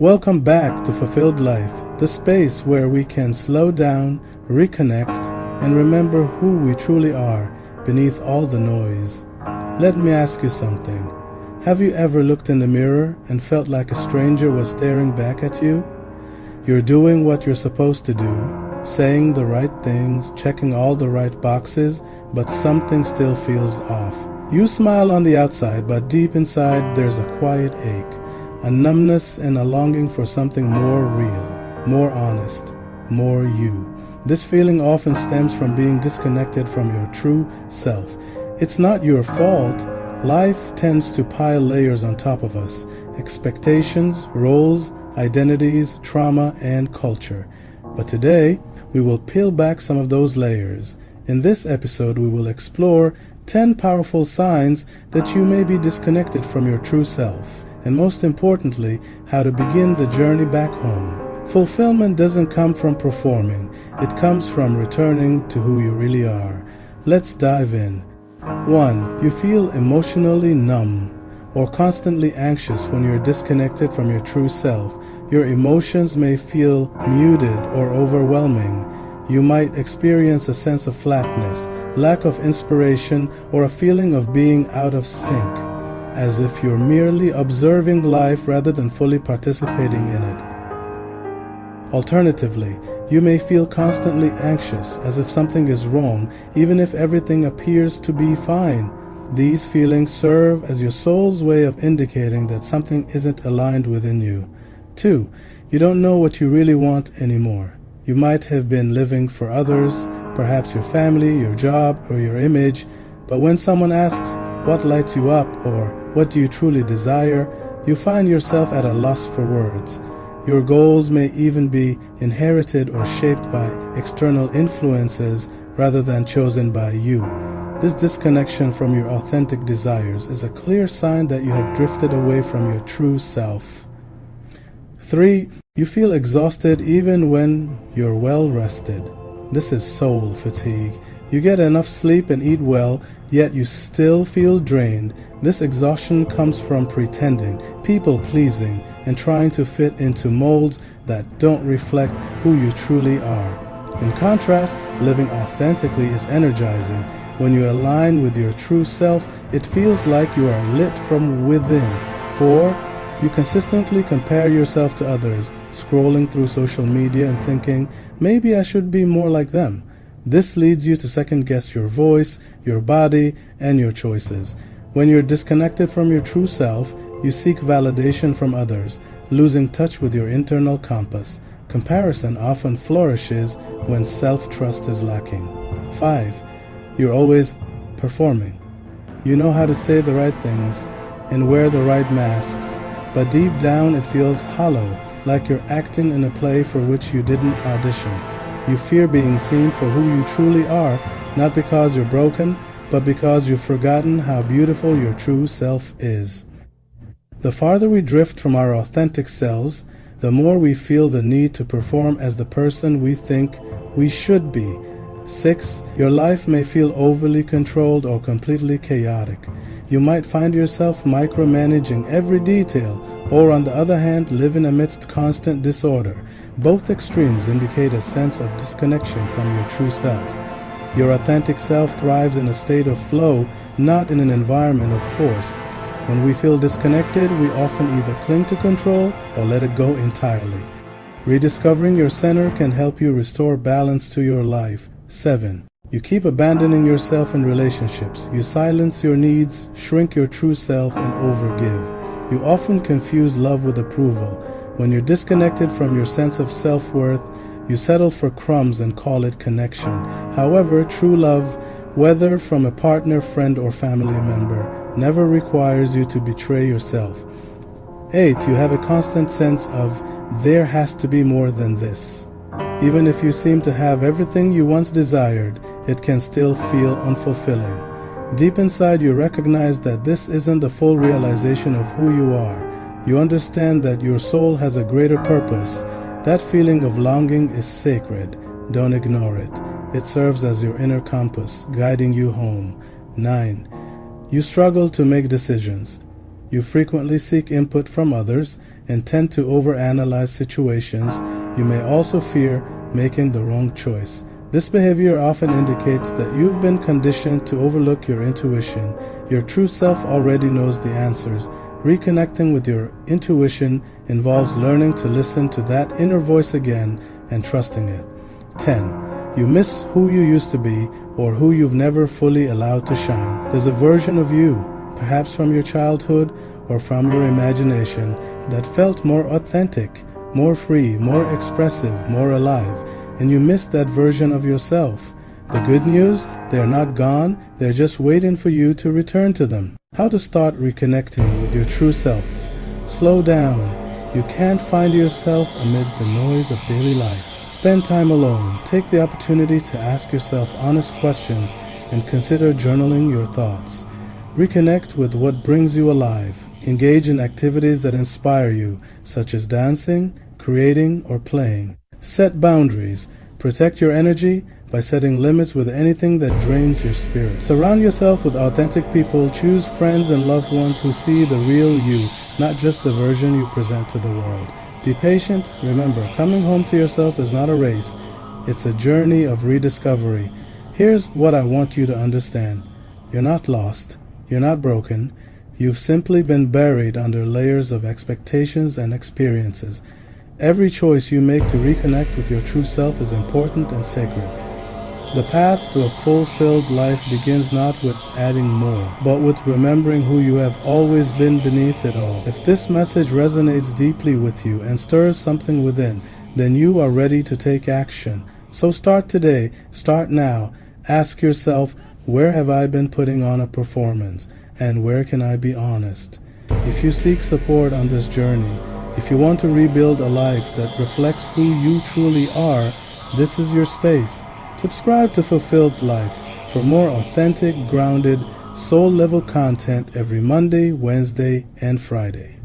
Welcome back to Fulfilled Lyfe, the space where we can slow down, reconnect, and remember who we truly are beneath all the noise. Let me ask you something. Have you ever looked in the mirror and felt like a stranger was staring back at you? You're doing what you're supposed to do, saying the right things, checking all the right boxes, but something still feels off. You smile on the outside, but deep inside there's a quiet ache, a numbness and a longing for something more real, more honest, more you. This feeling often stems from being disconnected from your true self. It's not your fault. Life tends to pile layers on top of us: expectations, roles, identities, trauma, and culture. But today, we will peel back some of those layers. In this episode, we will explore 10 powerful signs that you may be disconnected from your true self, and most importantly, how to begin the journey back home. Fulfillment doesn't come from performing, it comes from returning to who you really are. Let's dive in. 1. You feel emotionally numb or constantly anxious when you're disconnected from your true self. Your emotions may feel muted or overwhelming. You might experience a sense of flatness, lack of inspiration, or a feeling of being out of sync, as if you're merely observing life rather than fully participating in it. Alternatively, you may feel constantly anxious, as if something is wrong, even if everything appears to be fine. These feelings serve as your soul's way of indicating that something isn't aligned within you. 2. You don't know what you really want anymore. You might have been living for others, perhaps your family, your job, or your image, but when someone asks what lights you up or what do you truly desire, you find yourself at a loss for words. Your goals may even be inherited or shaped by external influences rather than chosen by you. This disconnection from your authentic desires is a clear sign that you have drifted away from your true self. 3. You feel exhausted even when you're well rested. This is soul fatigue. You get enough sleep and eat well, yet you still feel drained. This exhaustion comes from pretending, people-pleasing, and trying to fit into molds that don't reflect who you truly are. In contrast, living authentically is energizing. When you align with your true self, it feels like you are lit from within. 4. You consistently compare yourself to others, scrolling through social media and thinking, maybe I should be more like them. This leads you to second-guess your voice, your body, and your choices. When you're disconnected from your true self, you seek validation from others, losing touch with your internal compass. Comparison often flourishes when self-trust is lacking. 5. You're always performing. You know how to say the right things and wear the right masks, but deep down it feels hollow, like you're acting in a play for which you didn't audition. You fear being seen for who you truly are, not because you're broken, but because you've forgotten how beautiful your true self is. The farther we drift from our authentic selves, the more we feel the need to perform as the person we think we should be. 6. Your life may feel overly controlled or completely chaotic. You might find yourself micromanaging every detail, or on the other hand, living amidst constant disorder. Both extremes indicate a sense of disconnection from your true self. Your authentic self thrives in a state of flow, not in an environment of force. When we feel disconnected, we often either cling to control or let it go entirely. Rediscovering your center can help you restore balance to your life. 7. You keep abandoning yourself in relationships. You silence your needs, shrink your true self, and overgive. You often confuse love with approval. When you're disconnected from your sense of self-worth, you settle for crumbs and call it connection. However, true love, whether from a partner, friend, or family member, never requires you to betray yourself. 8. You have a constant sense of, there has to be more than this. Even if you seem to have everything you once desired, it can still feel unfulfilling. Deep inside, you recognize that this isn't the full realization of who you are. You understand that your soul has a greater purpose. That feeling of longing is sacred. Don't ignore it. It serves as your inner compass, guiding you home. 9. You struggle to make decisions. You frequently seek input from others. and tend to overanalyze situations. You may also fear making the wrong choice. This behavior often indicates that you've been conditioned to overlook your intuition. Your true self already knows the answers. Reconnecting with your intuition involves learning to listen to that inner voice again and trusting it. 10. You miss who you used to be or who you've never fully allowed to shine. There's a version of you, perhaps from your childhood or from your imagination, that felt more authentic, more free, more expressive, more alive, and you miss that version of yourself. The good news, they're not gone, they're just waiting for you to return to them. How to start reconnecting with your true self. Slow down. You can't find yourself amid the noise of daily life. Spend time alone. Take the opportunity to ask yourself honest questions and consider journaling your thoughts. Reconnect with what brings you alive. Engage in activities that inspire you, such as dancing, creating, or playing. Set boundaries. Protect your energy by setting limits with anything that drains your spirit. Surround yourself with authentic people. Choose friends and loved ones who see the real you, not just the version you present to the world. Be patient. Remember, coming home to yourself is not a race. It's a journey of rediscovery. Here's what I want you to understand. You're not lost. You're not broken. You've simply been buried under layers of expectations and experiences. Every choice you make to reconnect with your true self is important and sacred. The path to a fulfilled life begins not with adding more, but with remembering who you have always been beneath it all. If this message resonates deeply with you and stirs something within, then you are ready to take action. So start today, start now. Ask yourself, where have I been putting on a performance, and where can I be honest? If you seek support on this journey, if you want to rebuild a life that reflects who you truly are, this is your space. Subscribe to Fulfilled Lyfe for more authentic, grounded, soul-level content every Monday, Wednesday, and Friday.